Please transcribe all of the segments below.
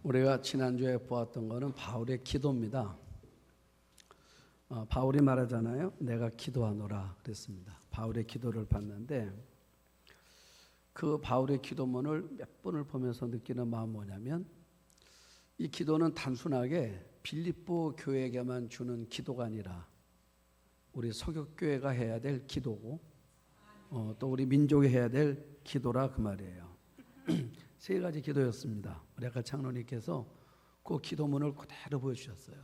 우리가 지난주에 보았던 것은 바울의 기도입니다. 바울이 말하잖아요. 내가 기도하노라 그랬습니다. 바울의 기도를 봤는데 그 바울의 기도문을 몇 번을 보면서 느끼는 마음은 뭐냐면 이 기도는 단순하게 빌립보 교회에게만 주는 기도가 아니라 우리 서격교회가 해야 될 기도고 또 우리 민족이 해야 될 기도라 그 말이에요. 세 가지 기도였습니다. 우리 아까 장로님께서 그 기도문을 그대로 보여주셨어요.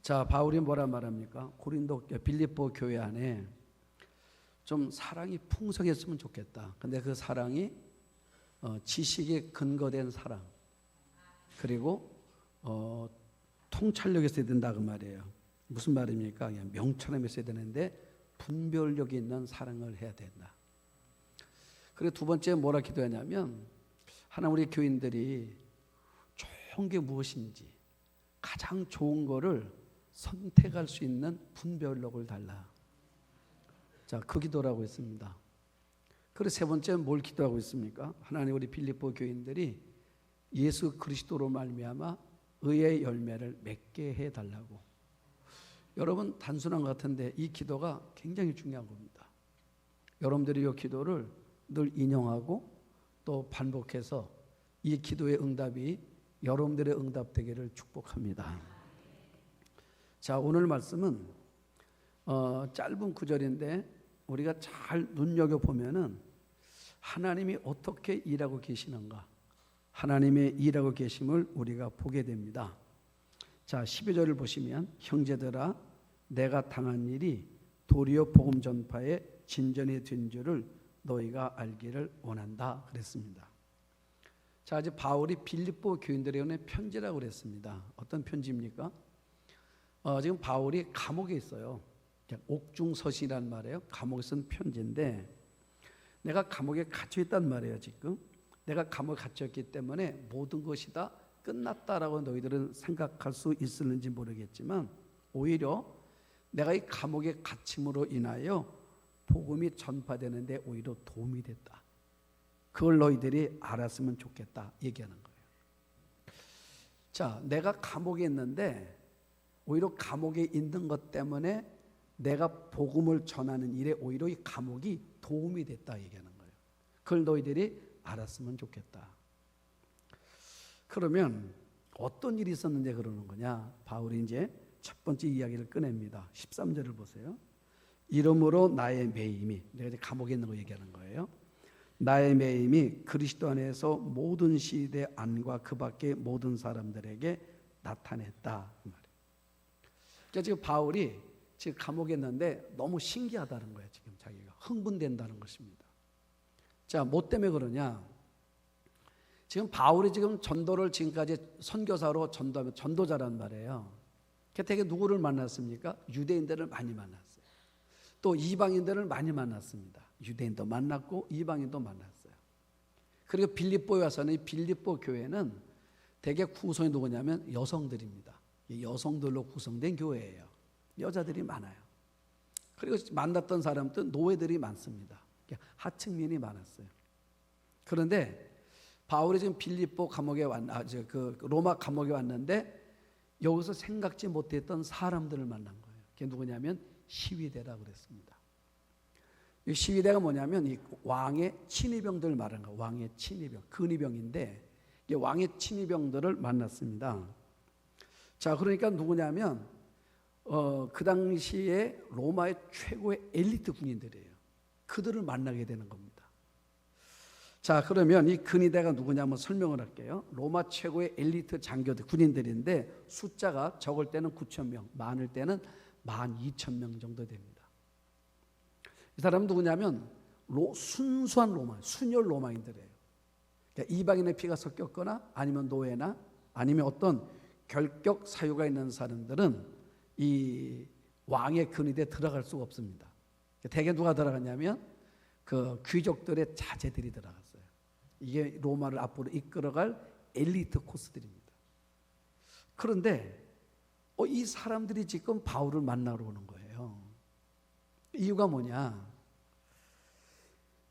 자, 바울이 뭐라 말합니까? 고린도 빌립보 교회 안에 좀 사랑이 풍성했으면 좋겠다. 근데 그 사랑이 지식에 근거된 사랑 그리고 통찰력이 있어야 된다 그 말이에요. 무슨 말입니까? 그냥 명처럼 있어야 되는데 분별력이 있는 사랑을 해야 된다. 그리고 두 번째 뭐라 기도하냐면 하나 우리 교인들이 좋은 게 무엇인지 가장 좋은 거를 선택할 수 있는 분별력을 달라. 자, 그 기도라고 했습니다. 그리고 세 번째는 뭘 기도하고 있습니까? 하나님 우리 빌립보 교인들이 예수 그리스도로 말미암아 의의 열매를 맺게 해달라고. 여러분 단순한 것 같은데 이 기도가 굉장히 중요한 겁니다. 여러분들이 이 기도를 늘 인용하고 또 반복해서 이 기도의 응답이 여러분들의 응답되기를 축복합니다. 자, 오늘 말씀은 짧은 구절인데 우리가 잘 눈여겨보면은 하나님이 어떻게 일하고 계시는가, 하나님의 일하고 계심을 우리가 보게 됩니다. 자, 12절을 보시면 형제들아 내가 당한 일이 도리어 복음 전파에 진전이 된 줄을 너희가 알기를 원한다 그랬습니다. 자, 이제 바울이 빌립보 교인들에게 편지라고 그랬습니다. 어떤 편지입니까? 지금 바울이 감옥에 있어요. 옥중서신이란 말이에요. 감옥에 쓴 편지인데 내가 감옥에 갇혀 있단 말이에요. 지금 내가 감옥에 갇혀 있기 때문에 모든 것이 다 끝났다라고 너희들은 생각할 수 있을는지 모르겠지만 오히려 내가 이 감옥에 갇힘으로 인하여 복음이 전파되는데 오히려 도움이 됐다. 그걸 너희들이 알았으면 좋겠다 얘기하는 거예요. 자, 내가 감옥에 있는데 오히려 감옥에 있는 것 때문에 내가 복음을 전하는 일에 오히려 이 감옥이 도움이 됐다 얘기하는 거예요. 그걸 너희들이 알았으면 좋겠다. 그러면 어떤 일이 있었는지 그러는 거냐? 바울이 이제 첫 번째 이야기를 꺼냅니다. 13절을 보세요. 이러므로 나의 매임이, 내가 이제 감옥에 있는 거 얘기하는 거예요. 나의 매임이 그리스도 안에서 모든 시대 안과 그 밖의 모든 사람들에게 나타냈다 그 말이에요. 그러니까 지금 바울이 지금 감옥에 있는데 너무 신기하다는 거예요. 지금 자기가 흥분된다는 것입니다. 자, 뭐 때문에 그러냐? 지금 바울이 지금 전도를 지금까지 선교사로 전도하면 전도자란 말이에요. 되게 누구를 만났습니까? 유대인들을 많이 만났어요. 또 이방인들을 많이 만났습니다. 유대인도 만났고 이방인도 만났어요. 그리고 빌립보에 와서는 이 빌립보 교회는 대개 구성이 누구냐면 여성들입니다. 여성들로 구성된 교회예요. 여자들이 많아요. 그리고 만났던 사람들은 노예들이 많습니다. 하층민이 많았어요. 그런데 바울이 지금 빌립보 감옥에 로마 감옥에 왔는데 여기서 생각지 못했던 사람들을 만난 거예요. 그게 누구냐면 시위대라고 그랬습니다. 이 시위대가 뭐냐면 이 왕의 친위병들 말하는 거예요. 왕의 친위병, 근위병인데 이 왕의 친위병들을 만났습니다. 자, 그러니까 누구냐면 그 당시에 로마의 최고의 엘리트 군인들이에요. 그들을 만나게 되는 겁니다. 자, 그러면 이 근위대가 누구냐 한번 설명을 할게요. 로마 최고의 엘리트 장교들, 군인들인데 숫자가 적을 때는 9,000명, 많을 때는 12,000명 정도 됩니다. 이 사람은 누구냐면 순수한 로마, 순혈 로마인들이에요. 그러니까 이방인의 피가 섞였거나 아니면 노예나 아니면 어떤 결격 사유가 있는 사람들은 이 왕의 근위대에 들어갈 수가 없습니다. 대개 누가 들어갔냐면 그 귀족들의 자제들이 들어갔어요. 이게 로마를 앞으로 이끌어갈 엘리트 코스들입니다. 그런데 이 사람들이 지금 바울을 만나러 오는 거예요. 이유가 뭐냐?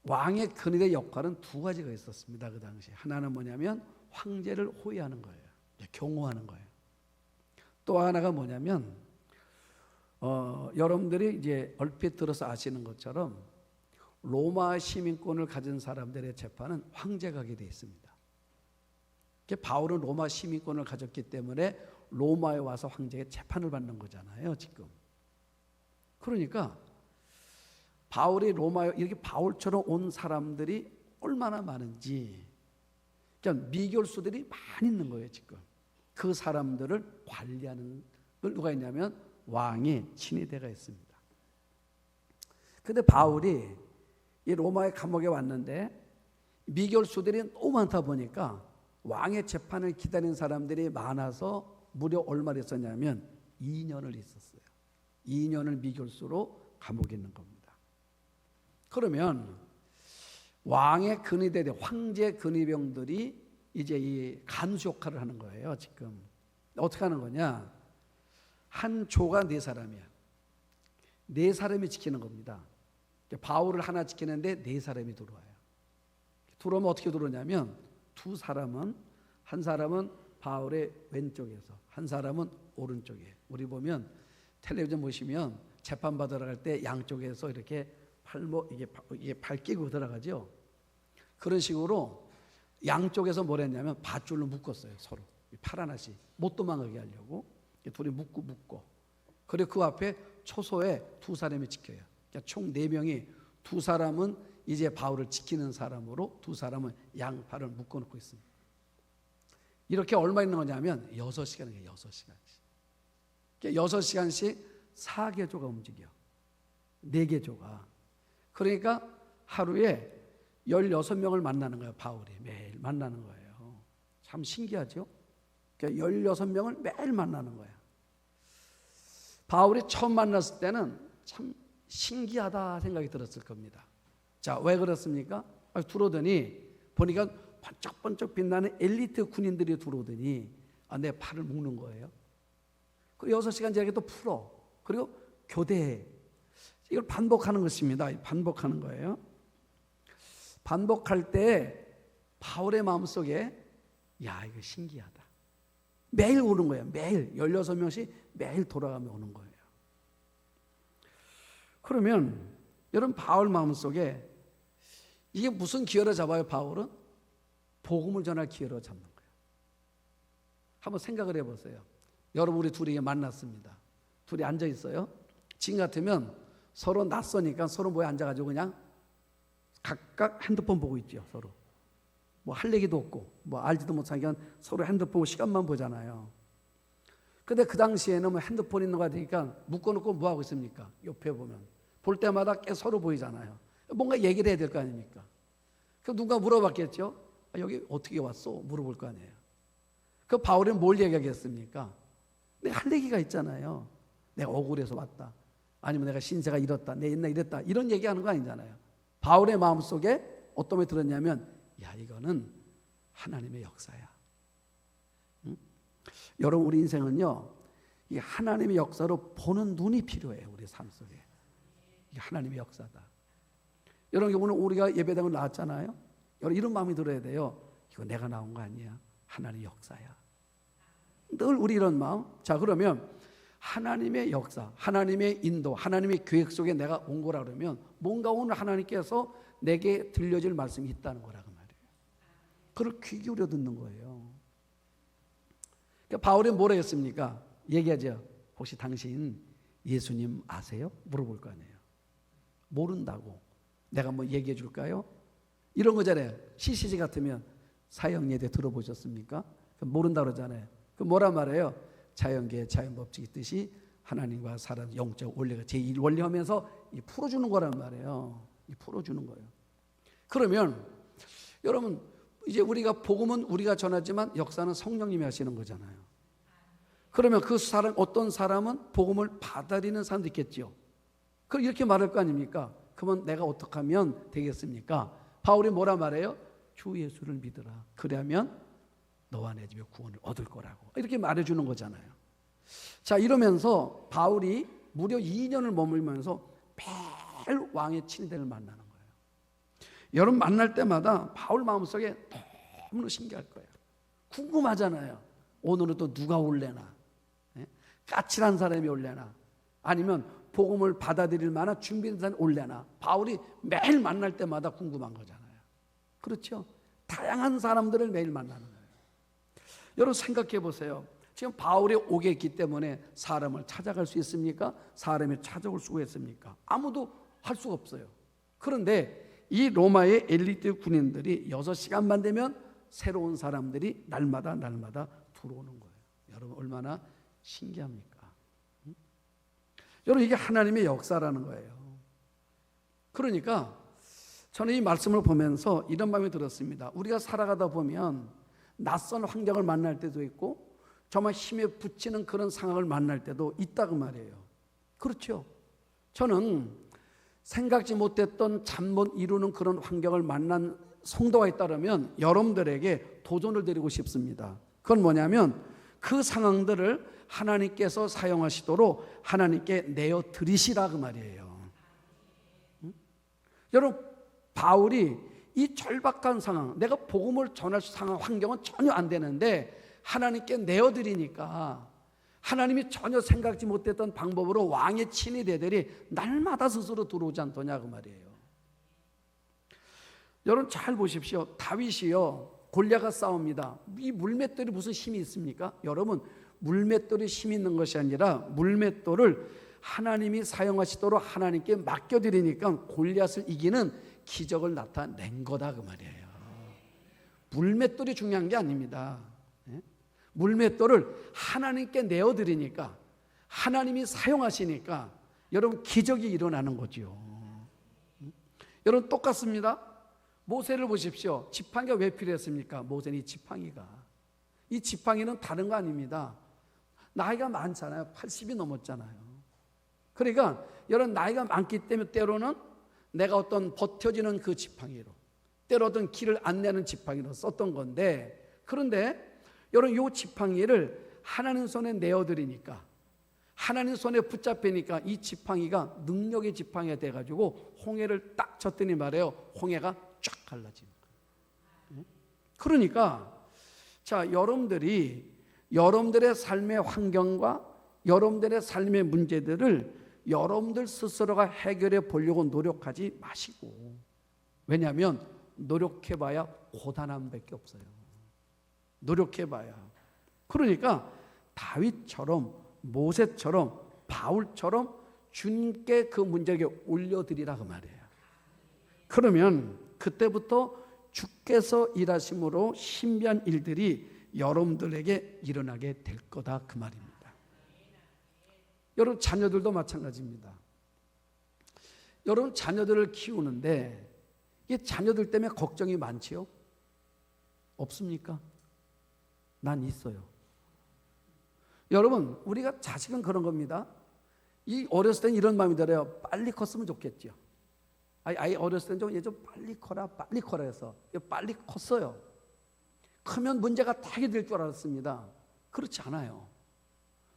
왕의 근위대 역할은 두 가지가 있었습니다. 그 당시에 하나는 뭐냐면 황제를 호위하는 거예요. 경호하는 거예요. 또 하나가 뭐냐면 여러분들이 이제 얼핏 들어서 아시는 것처럼 로마 시민권을 가진 사람들의 재판은 황제가 하게 되어 있습니다. 바울은 로마 시민권을 가졌기 때문에 로마에 와서 황제의 재판을 받는 거잖아요, 지금. 그러니까 바울이 로마에 이렇게 바울처럼 온 사람들이 얼마나 많은지, 그러니까 미결수들이 많이 있는 거예요, 지금. 그 사람들을 관리하는 걸 누가 있냐면 왕의 친위대가 있습니다. 근데 바울이 이 로마의 감옥에 왔는데 미결수들이 너무 많다 보니까 왕의 재판을 기다리는 사람들이 많아서 무려 얼마를 있었냐면 2년을 있었어요. 2년을 미결수로 감옥에 있는 겁니다. 그러면 왕의 근위대, 황제 근위병들이 이제 이 간수 역할을 하는 거예요. 지금 어떻게 하는 거냐? 한 조가 4사람이야. 4사람이 지키는 겁니다. 바울을 하나 지키는데 4사람이 들어와요. 들어오면 어떻게 들어오냐면 한 사람은 바울의 왼쪽에서, 한 사람은 오른쪽에. 우리 보면 텔레비전 보시면 재판 받으러 갈 때 양쪽에서 이렇게 이게 발 끼고 들어가죠. 그런 식으로 양쪽에서 뭘 했냐면 밧줄로 묶었어요. 서로 팔 하나씩 못 도망가게 하려고 둘이 묶고 그리고 그 앞에 초소에 2사람이 지켜요. 그러니까 총 4명이 2사람은 이제 바울을 지키는 사람으로 2사람은 양팔을 묶어놓고 있습니다. 이렇게 얼마 있는 거냐면 6시간이에요. 6시간씩. 그러니까 6시간씩 4개조가 움직여. 4개조가. 그러니까 하루에 16명을 만나는 거예요. 바울이 매일 만나는 거예요. 참 신기하죠? 그러니까 16명을 매일 만나는 거예요. 바울이 처음 만났을 때는 참 신기하다 생각이 들었을 겁니다. 자, 왜 그렇습니까? 들어오더니 보니까 번쩍번쩍 빛나는 엘리트 군인들이 들어오더니 내 팔을 묶는 거예요. 그리고 6시간 지나게 또 풀어. 그리고 교대해. 이걸 반복하는 것입니다. 반복하는 거예요. 반복할 때 바울의 마음속에 야, 이거 신기하다. 매일 오는 거예요. 매일 16명씩 매일 돌아가며 오는 거예요. 그러면 여러분 바울 마음속에 이게 무슨 기회를 잡아요? 바울은 복음을 전할 기회로 잡는 거예요. 한번 생각을 해보세요. 여러분 우리 둘이 만났습니다. 둘이 앉아 있어요. 지금 같으면 서로 낯서니까 서로 뭐에 앉아가지고 그냥 각각 핸드폰 보고 있죠. 서로 뭐 할 얘기도 없고 뭐 알지도 못하니까 서로 핸드폰 시간만 보잖아요. 근데 그 당시에는 뭐 핸드폰 있는 거 같으니까 묶어놓고 뭐 하고 있습니까? 옆에 보면 볼 때마다 계속 서로 보이잖아요. 뭔가 얘기를 해야 될 거 아닙니까? 그럼 누가 물어봤겠죠? 여기 어떻게 왔어? 물어볼 거 아니에요. 그 바울이 뭘 얘기하겠습니까? 내가 할 얘기가 있잖아요. 내가 억울해서 왔다. 아니면 내가 신세가 이렇다. 내 옛날에 이랬다. 이런 얘기하는 거 아니잖아요. 바울의 마음속에 어떤 게 들었냐면 야, 이거는 하나님의 역사야. 응? 여러분 우리 인생은요, 이 하나님의 역사로 보는 눈이 필요해요. 우리 삶 속에. 이게 하나님의 역사다. 여러분 오늘 우리가 예배당을 나왔잖아요. 여러분 이런 마음이 들어야 돼요. 이거 내가 나온 거 아니야. 하나님의 역사야. 늘 우리 이런 마음. 자, 그러면 하나님의 역사, 하나님의 인도, 하나님의 계획 속에 내가 온 거라 그러면 뭔가 오늘 하나님께서 내게 들려줄 말씀이 있다는 거라고 말이에요. 그걸 귀 기울여 듣는 거예요. 그러니까 바울이 뭐라 했습니까? 얘기하죠. 혹시 당신 예수님 아세요? 물어볼 거 아니에요. 모른다고. 내가 뭐 얘기해 줄까요? 이런 거잖아요. CCG 같으면 사형예대 들어보셨습니까? 모른다 그러잖아요. 그 뭐란 말이에요? 자연계 자연법칙 있듯이 하나님과 사람 영적 원리가 제1원리 하면서 풀어주는 거란 말이에요. 풀어주는 거예요. 그러면 여러분 이제 우리가 복음은 우리가 전하지만 역사는 성령님이 하시는 거잖아요. 그러면 그 사람 어떤 사람은 복음을 받아들이는 사람도 있겠죠. 그럼 이렇게 말할 거 아닙니까? 그러면 내가 어떻게 하면 되겠습니까? 바울이 뭐라 말해요? 주 예수를 믿으라. 그러면 너와 내 집에 구원을 얻을 거라고 이렇게 말해주는 거잖아요. 자, 이러면서 바울이 무려 2년을 머물면서 매일 왕의 친위대를 만나는 거예요. 여러분 만날 때마다 바울 마음속에 너무나 신기할 거예요. 궁금하잖아요. 오늘은 또 누가 올래나? 예? 까칠한 사람이 올래나? 아니면 복음을 받아들일 만한 준비된 사람이 올래나? 바울이 매일 만날 때마다 궁금한 거잖아요. 그렇죠? 다양한 사람들을 매일 만나는 거예요. 여러분 생각해 보세요. 지금 바울이 오겠기 때문에 사람을 찾아갈 수 있습니까? 사람이 찾아올 수가 있습니까? 아무도 할 수가 없어요. 그런데 이 로마의 엘리트 군인들이 6시간만 되면 새로운 사람들이 날마다 들어오는 거예요. 여러분 얼마나 신기합니까? 여러분 이게 하나님의 역사라는 거예요. 그러니까 저는 이 말씀을 보면서 이런 마음이 들었습니다. 우리가 살아가다 보면 낯선 환경을 만날 때도 있고 정말 힘에 부치는 그런 상황을 만날 때도 있다고 말이에요. 그렇죠? 저는 생각지 못했던 잠 못 이루는 그런 환경을 만난 성도가 있다면 여러분들에게 도전을 드리고 싶습니다. 그건 뭐냐면 그 상황들을 하나님께서 사용하시도록 하나님께 내어드리시라 그 말이에요. 여러분 바울이 이 절박한 상황, 내가 복음을 전할 상황, 환경은 전혀 안 되는데 하나님께 내어드리니까 하나님이 전혀 생각지 못했던 방법으로 왕의 친위대들이 날마다 스스로 들어오지 않더냐 그 말이에요. 여러분 잘 보십시오. 다윗이요 골리앗과 싸웁니다. 이 물맷돌이 무슨 힘이 있습니까? 여러분 물맷돌이 힘이 있는 것이 아니라 물맷돌을 하나님이 사용하시도록 하나님께 맡겨드리니까 골리앗을 이기는 기적을 나타낸 거다 그 말이에요. 물맷돌이 중요한 게 아닙니다. 물맷돌을 하나님께 내어드리니까 하나님이 사용하시니까 여러분 기적이 일어나는 거죠. 여러분 똑같습니다. 모세를 보십시오. 지팡이가 왜 필요했습니까? 모세는 이 지팡이는 다른 거 아닙니다. 나이가 많잖아요. 80이 넘었잖아요. 그러니까 여러분 나이가 많기 때문에 때로는 내가 어떤 버텨지는 그 지팡이로, 때로 어떤 길을 안내는 지팡이로 썼던 건데, 그런데 여러분 이 지팡이를 하나님 손에 내어드리니까, 하나님 손에 붙잡히니까 이 지팡이가 능력의 지팡이가 돼가지고 홍해를 딱 쳤더니 말이에요. 홍해가 쫙 갈라지는 거예요. 그러니까 자 여러분들이 여러분들의 삶의 환경과 여러분들의 삶의 문제들을 여러분들 스스로가 해결해 보려고 노력하지 마시고, 왜냐하면 노력해봐야 고단함밖에 없어요. 노력해봐야. 그러니까 다윗처럼 모세처럼 바울처럼 주님께 그 문제를 올려드리라 그 말이에요. 그러면 그때부터 주께서 일하심으로 신비한 일들이 여러분들에게 일어나게 될 거다 그 말입니다. 여러분 자녀들도 마찬가지입니다. 여러분 자녀들을 키우는데 이 자녀들 때문에 걱정이 많지요? 없습니까? 난 있어요. 여러분 우리가 자식은 그런 겁니다. 이 어렸을 때는 이런 마음이 들어요. 빨리 컸으면 좋겠죠. 아이 어렸을 때는 좀 빨리 커라 해서 빨리 컸어요. 크면 문제가 다 해결될 줄 알았습니다. 그렇지 않아요.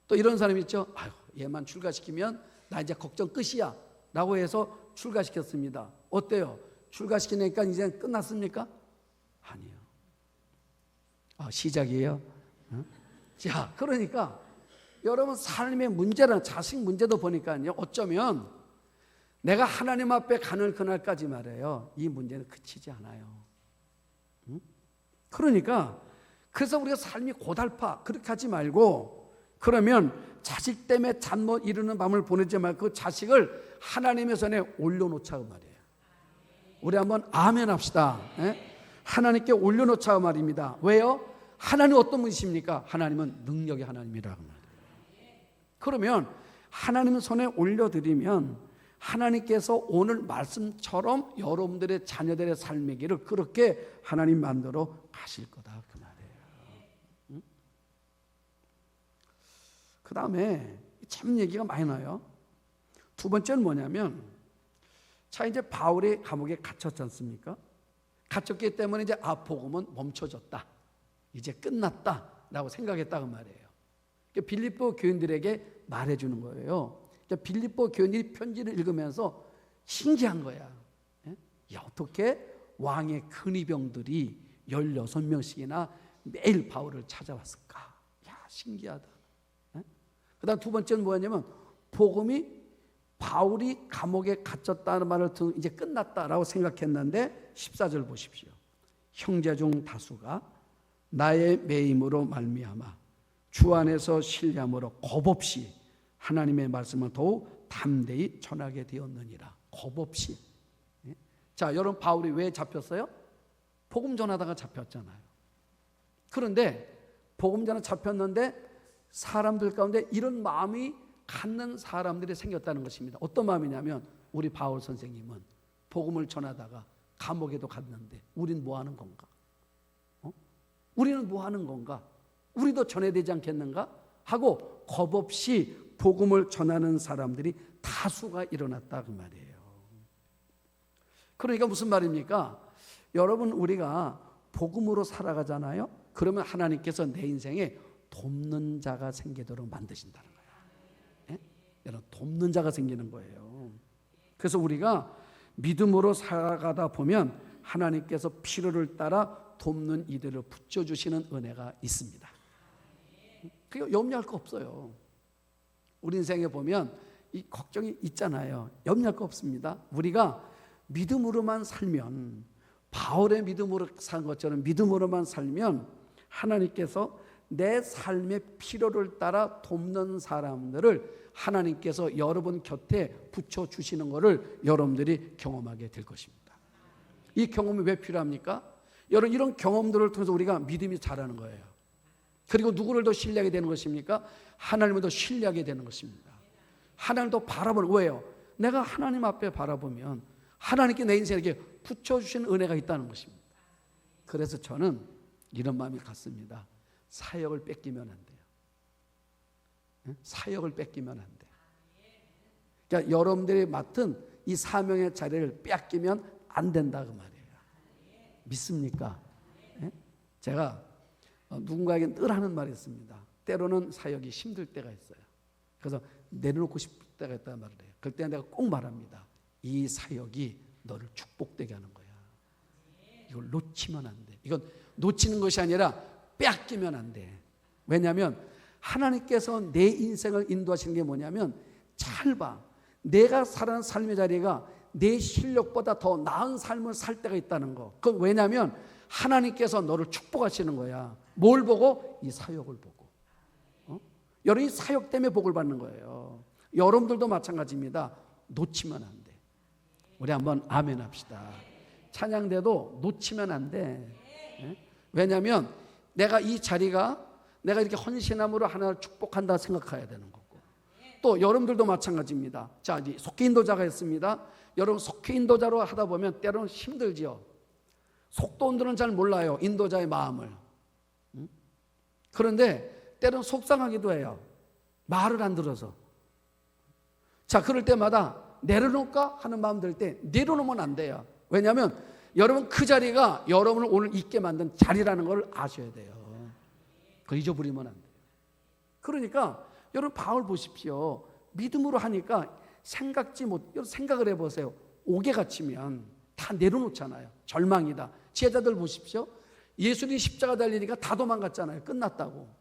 또 이런 사람이 있죠. 아유 얘만 출가시키면 나 이제 걱정 끝이야 라고 해서 출가시켰습니다. 어때요? 출가시키니까 이제 끝났습니까? 아니에요. 시작이에요. 자, 그러니까 여러분 삶의 문제는 자식 문제도 보니까요. 어쩌면 내가 하나님 앞에 가는 그날까지 말이에요. 이 문제는 그치지 않아요. 그러니까 그래서 우리가 삶이 고달파 그렇게 하지 말고, 그러면 자식 때문에 잠 못 이루는 밤을 보내지 말고 그 자식을 하나님의 손에 올려놓자 그 말이에요. 우리 한번 아멘 합시다. 하나님께 올려놓자 그 말입니다. 왜요? 하나님 어떤 분이십니까? 하나님은 능력의 하나님이라고 말이에요. 그러면 하나님 손에 올려드리면 하나님께서 오늘 말씀처럼 여러분들의 자녀들의 삶의 길을 그렇게 하나님 만들어 가실 거다 그 말이에요. 그 다음에 참 얘기가 많이 나요. 두 번째는 뭐냐면, 자 이제 바울이 감옥에 갇혔지 않습니까? 갇혔기 때문에 이제 복음은 멈춰졌다, 이제 끝났다라고 생각했다고 말이에요. 빌립보 교인들에게 말해주는 거예요. 빌립보 교인들이 편지를 읽으면서 신기한 거야. 야, 어떻게 왕의 근위병들이 16명씩이나 매일 바울을 찾아왔을까? 야, 신기하다. 그다음 두 번째는 뭐였냐면 복음이 바울이 감옥에 갇혔다는 말을 듣고 이제 끝났다라고 생각했는데 14절 보십시오. 형제 중 다수가 나의 매임으로 말미암아 주 안에서 신뢰함으로 겁없이 하나님의 말씀을 더욱 담대히 전하게 되었느니라. 겁없이. 자, 여러분 바울이 왜 잡혔어요? 복음 전하다가 잡혔잖아요. 그런데 복음 전하 잡혔는데 사람들 가운데 이런 마음이 갖는 사람들이 생겼다는 것입니다. 어떤 마음이냐면 우리 바울 선생님은 복음을 전하다가 감옥에도 갔는데 우린 뭐 하는 건가? 우리는 뭐 하는 건가? 우리도 전해야 되지 않겠는가? 하고 겁없이 복음을 전하는 사람들이 다수가 일어났다 그 말이에요. 그러니까 무슨 말입니까? 여러분 우리가 복음으로 살아가잖아요. 그러면 하나님께서 내 인생에 돕는 자가 생기도록 만드신다는 거예요. 예? 여러분 돕는 자가 생기는 거예요. 그래서 우리가 믿음으로 살아가다 보면 하나님께서 필요를 따라 돕는 이들을 붙여주시는 은혜가 있습니다. 그게 염려할 거 없어요. 우리 인생에 보면 이 걱정이 있잖아요. 염려할 거 없습니다. 우리가 믿음으로만 살면 바울의 믿음으로 산 것처럼 믿음으로만 살면 하나님께서 내 삶의 필요를 따라 돕는 사람들을 하나님께서 여러분 곁에 붙여주시는 것을 여러분들이 경험하게 될 것입니다. 이 경험이 왜 필요합니까? 여러분 이런 경험들을 통해서 우리가 믿음이 자라는 거예요. 그리고 누구를 더 신뢰하게 되는 것입니까? 하나님을 더 신뢰하게 되는 것입니다. 하나님을 더 바라보는 왜요? 내가 하나님 앞에 바라보면 하나님께 내 인생에 이렇게 붙여주신 은혜가 있다는 것입니다. 그래서 저는 이런 마음이 같습니다. 사역을 뺏기면 안 돼요. 사역을 뺏기면 안 돼. 그러니까 여러분들이 맡은 이 사명의 자리를 뺏기면 안 된다 그 말이에요. 믿습니까? 제가 누군가에게 늘 하는 말이 있습니다. 때로는 사역이 힘들 때가 있어요. 그래서 내려놓고 싶을 때가 있다는 말을 해요. 그럴 때 내가 꼭 말합니다. 이 사역이 너를 축복되게 하는 거야. 이걸 놓치면 안 돼. 이건 놓치는 것이 아니라 뺏기면 안 돼. 왜냐하면 하나님께서 내 인생을 인도하시는 게 뭐냐면 잘 봐. 내가 살아가는 삶의 자리가 내 실력보다 더 나은 삶을 살 때가 있다는 거. 그건 왜냐하면 하나님께서 너를 축복하시는 거야. 뭘 보고? 이 사역을 보고. 여러분이 사역 때문에 복을 받는 거예요. 여러분들도 마찬가지입니다. 놓치면 안 돼. 우리 한번 아멘 합시다. 찬양대도 놓치면 안 돼. 왜냐하면 내가 이 자리가 내가 이렇게 헌신함으로 하나를 축복한다 생각해야 되는 거고, 또 여러분들도 마찬가지입니다. 자, 이제 속회 인도자가 있습니다. 여러분 속회 인도자로 하다 보면 때로는 힘들지요. 속도원들은 잘 몰라요, 인도자의 마음을. 그런데 때로는 속상하기도 해요. 말을 안 들어서. 자, 그럴 때마다 내려놓을까 하는 마음 들 때 내려놓으면 안 돼요. 왜냐하면 여러분 그 자리가 여러분을 오늘 있게 만든 자리라는 걸 아셔야 돼요. 그걸 잊어버리면 안 돼요. 그러니까 여러분 바울 보십시오. 믿음으로 하니까 생각을 해보세요. 옥에 갇히면 다 내려놓잖아요. 절망이다. 제자들 보십시오. 예수님이 십자가 달리니까 다 도망갔잖아요. 끝났다고.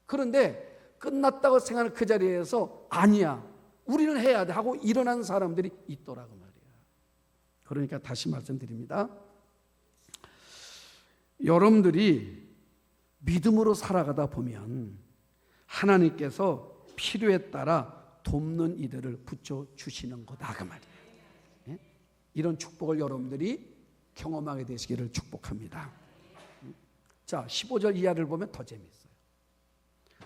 그런데 끝났다고 생각하는 그 자리에서 아니야, 우리는 해야 돼 하고 일어나는 사람들이 있더라고 말이야. 그러니까 다시 말씀드립니다. 여러분들이 믿음으로 살아가다 보면 하나님께서 필요에 따라 돕는 이들을 붙여주시는 거다 그 말이에요. 예? 이런 축복을 여러분들이 경험하게 되시기를 축복합니다. 자, 15절 이하를 보면 더 재미있어요.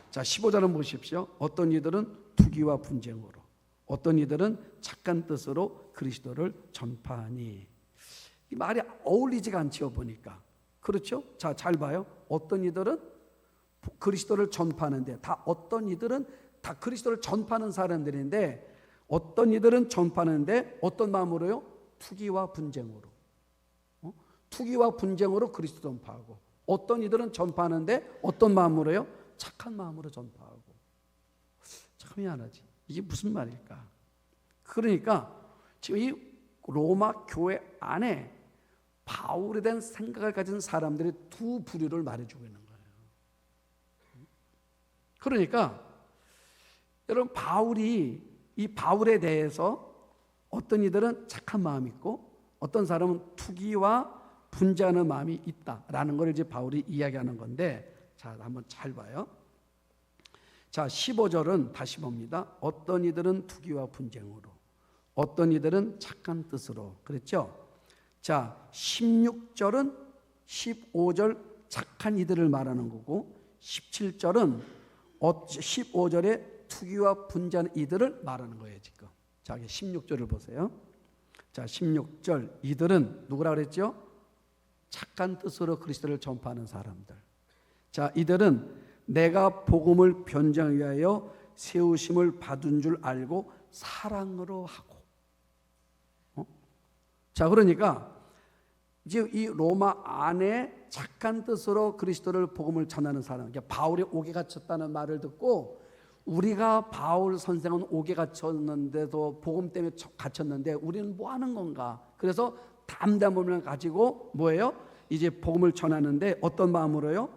자, 15절은 보십시오. 어떤 이들은 투기와 분쟁으로, 어떤 이들은 착한 뜻으로 그리스도를 전파하니. 이 말이 어울리지가 않지요 보니까. 그렇죠? 자, 잘 봐요. 어떤 이들은 그리스도를 전파하는데, 어떤 이들은 다 그리스도를 전파하는 사람들인데, 어떤 이들은 전파하는데 어떤 마음으로요? 투기와 분쟁으로. 투기와 분쟁으로 그리스도 전파하고, 어떤 이들은 전파하는데 어떤 마음으로요? 착한 마음으로 전파하고. 참 희한하지. 이게 무슨 말일까? 그러니까 지금 이 로마 교회 안에 바울에 대한 생각을 가진 사람들이 두 부류를 말해주고 있는 거예요. 그러니까 여러분 이 바울에 대해서 어떤 이들은 착한 마음이 있고 어떤 사람은 투기와 분재하는 마음이 있다라는 걸 이제 바울이 이야기하는 건데, 자, 한번 잘 봐요. 자, 15절은 다시 봅니다. 어떤 이들은 투기와 분쟁으로, 어떤 이들은 착한 뜻으로. 그랬죠? 자, 16절은 15절 착한 이들을 말하는 거고, 17절은 15절에 투기와 분재하는 이들을 말하는 거예요, 지금. 자, 16절을 보세요. 자, 16절 이들은 누구라 그랬죠? 착한 뜻으로 그리스도를 전파하는 사람들. 자, 이들은 내가 복음을 변장하기 위하여 세우심을 받은 줄 알고 사랑으로 하고. 자, 그러니까 이제 이 로마 안에 착한 뜻으로 그리스도를 복음을 전하는 사람, 그러니까 바울이 옥에 갇혔다는 말을 듣고 우리가 바울 선생은 옥에 갇혔는데도 복음 때문에 갇혔는데 우리는 뭐 하는 건가? 그래서 담대함을 가지고 뭐예요? 이제 복음을 전하는데 어떤 마음으로요?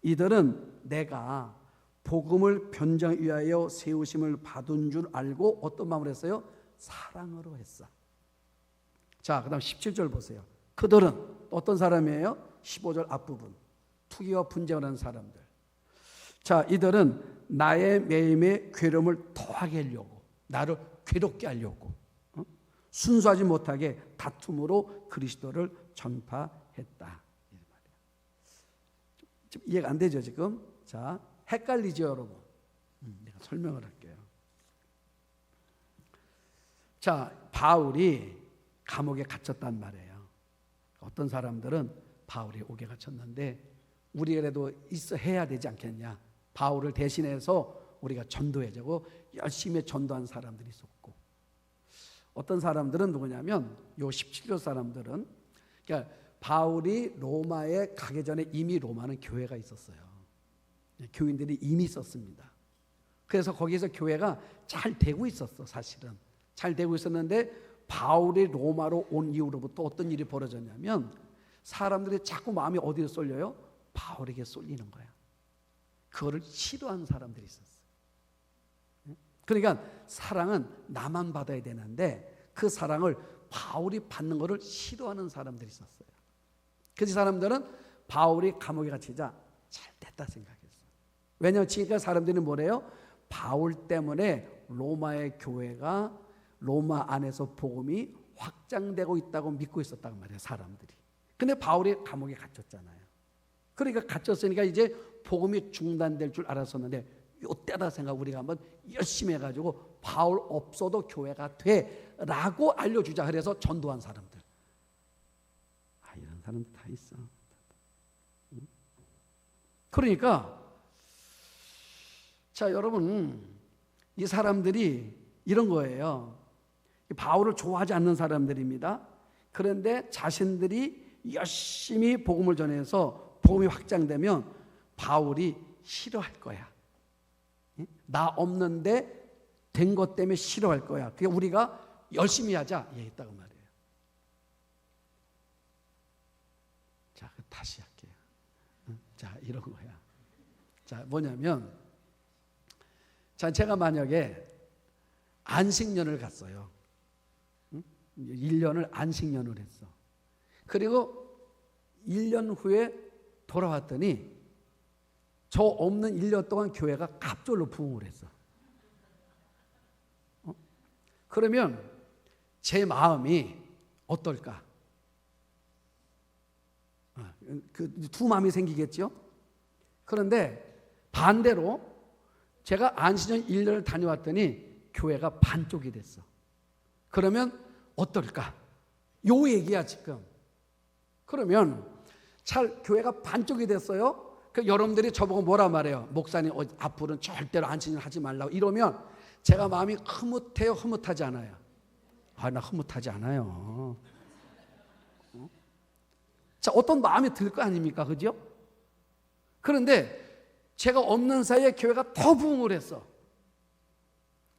이들은 내가 복음을 변장하기 위하여 세우심을 받은 줄 알고 어떤 마음으로 했어요? 사랑으로 했어. 자, 그 다음 17절 보세요. 그들은 어떤 사람이에요? 15절 앞부분. 투기와 분쟁을 하는 사람들. 자, 이들은 나의 매임에 괴로움을 더하게 하려고, 나를 괴롭게 하려고, 순수하지 못하게 다툼으로 그리스도를 전파했다. 좀 이해가 안 되죠, 지금? 자, 헷갈리죠, 여러분? 내가 설명을 할게요. 자, 바울이 감옥에 갇혔단 말이에요. 어떤 사람들은 바울이 옥에 갇혔는데 우리라도 해야 되지 않겠냐. 바울을 대신해서 우리가 전도해주고 열심히 전도한 사람들이 있었고, 어떤 사람들은 누구냐면 요 17절 사람들은, 그러니까 바울이 로마에 가기 전에 이미 로마는 교회가 있었어요. 교인들이 이미 있었습니다. 그래서 거기에서 교회가 잘 되고 있었어. 사실은 잘 되고 있었는데 바울이 로마로 온 이후로부터 어떤 일이 벌어졌냐면 사람들이 자꾸 마음이 어디로 쏠려요? 바울에게 쏠리는 거야. 그거를 싫어하는 사람들이 있었어요. 그러니까 사랑은 나만 받아야 되는데 그 사랑을 바울이 받는 것을 싫어하는 사람들이 있었어요. 그래서 사람들은 바울이 감옥에 갇히자 잘 됐다 생각했어요. 왜냐하면 지금까지 사람들이 뭐래요? 바울 때문에 로마의 교회가 로마 안에서 복음이 확장되고 있다고 믿고 있었단 말이에요, 사람들이. 근데 바울이 감옥에 갇혔잖아요. 그러니까 갇혔으니까 이제 복음이 중단될 줄 알았었는데 이때다 생각 우리가 한번 열심히 해가지고 바울 없어도 교회가 돼라고 알려주자. 그래서 전도한 사람들. 이런 사람들 다 있어. 그러니까 자, 여러분, 이 사람들이 이런 거예요. 바울을 좋아하지 않는 사람들입니다. 그런데 자신들이 열심히 복음을 전해서 복음이 확장되면 바울이 싫어할 거야. 나 없는데 된 것 때문에 싫어할 거야. 그러니까 우리가 열심히 하자 얘기했다고 말이에요. 자, 다시 할게요. 자, 이런 거야. 자, 뭐냐면, 자, 제가 만약에 안식년을 갔어요. 1년을 안식년을 했어. 그리고 1년 후에 돌아왔더니 저 없는 1년 동안 교회가 갑절로 부흥을 했어. 그러면 제 마음이 어떨까? 그 두 마음이 생기겠죠? 그런데 반대로 제가 안식년 1년을 다녀왔더니 교회가 반쪽이 됐어. 그러면 어떨까? 요 얘기야 지금. 그러면 교회가 반쪽이 됐어요. 그 여러분들이 저보고 뭐라 말해요? 목사님 앞으로는 절대로 안식년 하지 말라고 이러면 제가 마음이 흐뭇해요? 흐뭇하지 않아요? 나 흐뭇하지 않아요. 자, 어떤 마음이 들 거 아닙니까? 그죠? 그런데 제가 없는 사이에 교회가 더 부흥을 했어.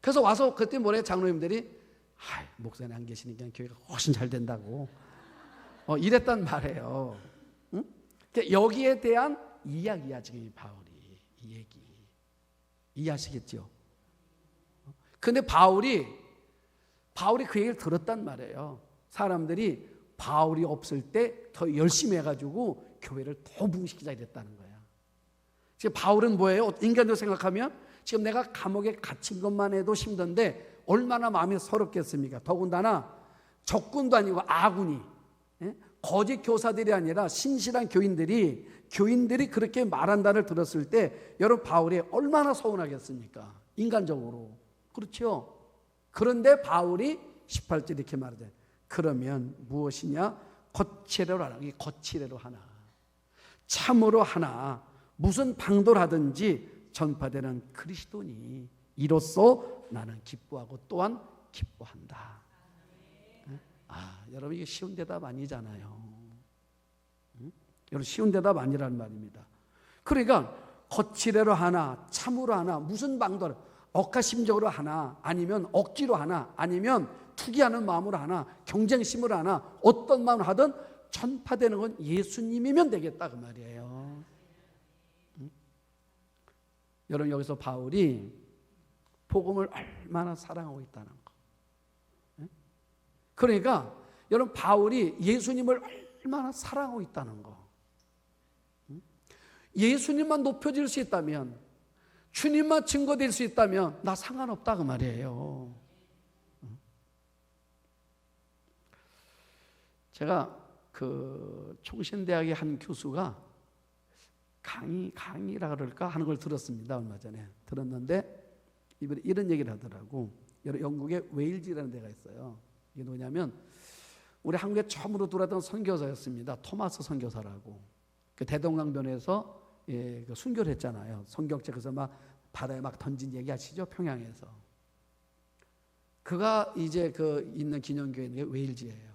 그래서 와서 그때 뭐래? 장로님들이 목사님 안 계시니까 교회가 훨씬 잘 된다고 이랬단 말이에요. 응? 여기에 대한 이야기야 지금 이 바울이 이 얘기. 이해하시겠죠? 근데 바울이 그 얘기를 들었단 말이에요. 사람들이 바울이 없을 때 더 열심히 해가지고 교회를 더 부흥시키자 이랬다는 거야. 지금 바울은 뭐예요? 인간적으로 생각하면 지금 내가 감옥에 갇힌 것만 해도 힘든데 얼마나 마음이 서럽겠습니까? 더군다나 적군도 아니고 아군이, 거짓 교사들이 아니라 신실한 교인들이 그렇게 말한다를 들었을 때 여러분 바울이 얼마나 서운하겠습니까? 인간적으로. 그렇죠? 그런데 바울이 18절 이렇게 말하죠. 그러면 무엇이냐? 거칠애로 하나. 이게 거칠애로 하나. 참으로 하나. 무슨 방도라든지 전파되는 그리스도니 이로써 나는 기뻐하고 또한 기뻐한다. 여러분 이게 쉬운 대답 아니잖아요. 여러분 쉬운 대답 아니라는 말입니다. 그러니까 거칠애로 하나, 참으로 하나, 무슨 방도로, 억하심적으로 하나, 아니면 억지로 하나, 아니면 투기하는 마음으로 하나, 경쟁심으로 하나, 어떤 마음을 하든 전파되는 건 예수님이면 되겠다 그 말이에요. 여러분 여기서 바울이 복음을 얼마나 사랑하고 있다는 거. 그러니까 여러분 바울이 예수님을 얼마나 사랑하고 있다는 거. 예수님만 높여질 수 있다면, 주님만 증거될 수 있다면 나 상관없다 그 말이에요. 제가 그 총신대학의 한 교수가 강의라 그럴까 하는 걸 들었습니다. 얼마 전에 들었는데 이번에 이런 얘기를 하더라고. 영국에 웨일즈라는 데가 있어요. 이게 뭐냐면 우리 한국에 처음으로 들어왔던 선교사였습니다. 토마스 선교사라고. 그 대동강변에서 그 순교를 했잖아요. 성경책에서 막 바다에 막 던진 얘기 아시죠? 평양에서. 그가 이제 그 있는 기념교회는 게 웨일즈예요.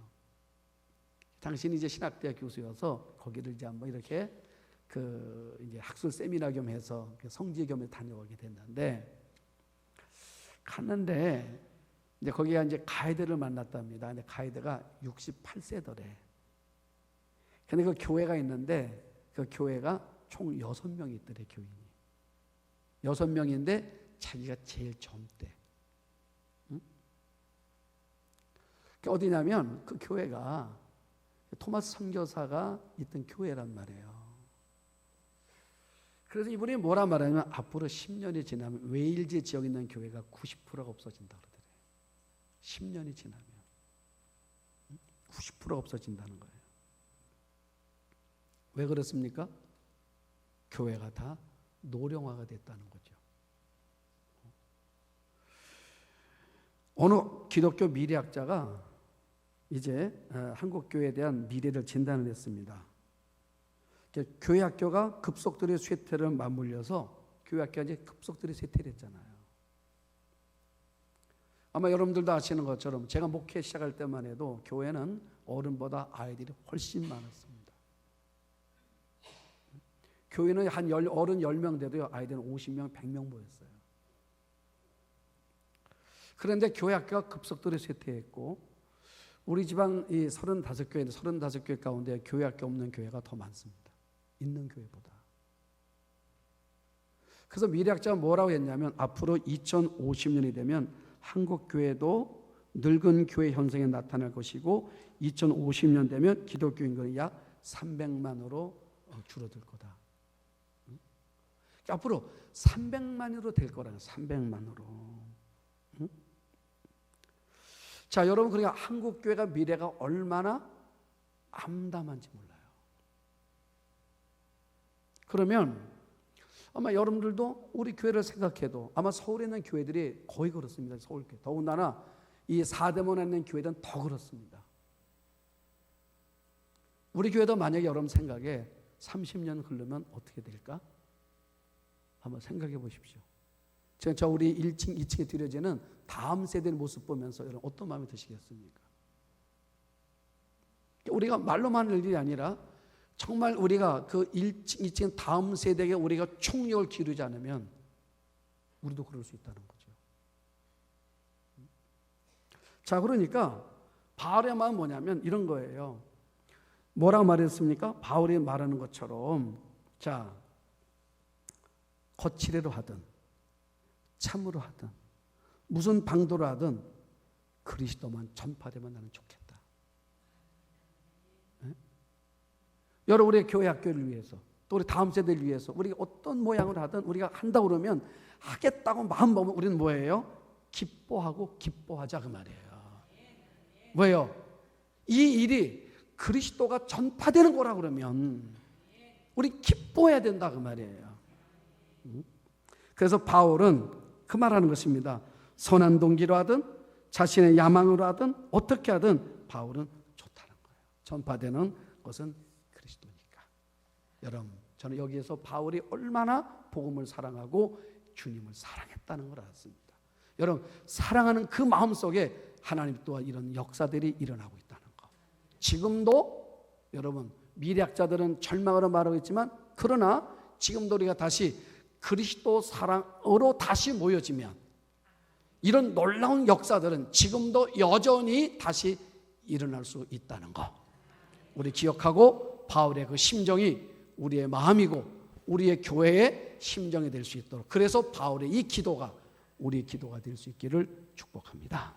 당신이 이제 신학대학 교수여서 거기를 이제 한번 이렇게 그 이제 학술 세미나 겸 해서 성지 겸 다녀오게 됐는데 갔는데 이제 거기가 이제 가이드를 만났답니다. 근데 가이드가 68세더래. 근데 그 교회가 있는데 그 교회가 총 6명이 있더래, 교인이. 6명인데 자기가 제일 젊대. 응? 어디냐면 그 교회가 토마스 선교사가 있던 교회란 말이에요. 그래서 이분이 뭐라 말하냐면 앞으로 10년이 지나면 웨일즈 지역에 있는 교회가 90%가 없어진다 그러더래요. 10년이 지나면 90%가 없어진다는 거예요. 왜 그렇습니까? 교회가 다 노령화가 됐다는 거죠. 어느 기독교 미래학자가 이제 한국 교회에 대한 미래를 진단을 했습니다. 교회 학교가 급속도로 쇠퇴를 맞물려서 교회 학교가 이제 급속도로 쇠퇴를 했잖아요. 아마 여러분들도 아시는 것처럼 제가 목회 시작할 때만 해도 교회는 어른보다 아이들이 훨씬 많았습니다. 교회는 한 어른 10명 돼도요 아이들은 50명, 100명 모였어요. 그런데 교회 학교가 급속도로 쇠퇴했고 우리 지방 이 35교회인데 35교회 가운데 교회 학교 없는 교회가 더 많습니다. 있는 교회보다. 그래서 미래학자가 뭐라고 했냐면 앞으로 2050년이 되면 한국 교회도 늙은 교회 현상이 나타날 것이고 2050년 되면 기독교 인구는 약 300만으로 줄어들 거다. 앞으로 300만으로 될 거라는 300만으로. 자, 여러분 그러니까 한국 교회가 미래가 얼마나 암담한지 몰라요. 그러면 아마 여러분들도 우리 교회를 생각해도 아마 서울에 있는 교회들이 거의 그렇습니다. 서울교회. 더군다나 이 사대문에 있는 교회들은 더 그렇습니다. 우리 교회도 만약에 여러분 생각에 30년 흐르면 어떻게 될까? 한번 생각해 보십시오. 저 우리 1층, 2층에 들여지는 다음 세대의 모습 보면서 여러분 어떤 마음이 드시겠습니까? 우리가 말로만 할 일이 아니라 정말 우리가 그 1층, 2층 다음 세대에게 우리가 총력을 기르지 않으면 우리도 그럴 수 있다는 거죠. 자, 그러니까 바울의 마음은 뭐냐면 이런 거예요. 뭐라고 말했습니까? 바울이 말하는 것처럼 자, 거칠애로 하든 참으로 하든 무슨 방도로 하든 그리스도만 전파되면 나는 좋겠다. 네? 여러분, 우리의 교회 학교를 위해서, 또 우리 다음 세대를 위해서 우리가 어떤 모양으로 하든 우리가 한다고 그러면 하겠다고 마음 먹으면 우리는 뭐예요? 기뻐하고 기뻐하자, 그 말이에요. 왜요? 이 일이 그리스도가 전파되는 거라 그러면 우리 기뻐해야 된다, 그 말이에요. 그래서 바울은 그 말하는 것입니다. 선한 동기로 하든 자신의 야망으로 하든 어떻게 하든 바울은 좋다는 거예요. 전파되는 것은 그리스도니까. 여러분, 저는 여기에서 바울이 얼마나 복음을 사랑하고 주님을 사랑했다는 걸 알았습니다. 여러분, 사랑하는 그 마음 속에 하나님 또한 이런 역사들이 일어나고 있다는 거. 지금도 여러분, 미래학자들은 절망으로 말하고 있지만, 그러나 지금도 우리가 다시 그리스도 사랑으로 다시 모여지면 이런 놀라운 역사들은 지금도 여전히 다시 일어날 수 있다는 거, 우리 기억하고 바울의 그 심정이 우리의 마음이고 우리의 교회의 심정이 될 수 있도록, 그래서 바울의 이 기도가 우리의 기도가 될 수 있기를 축복합니다.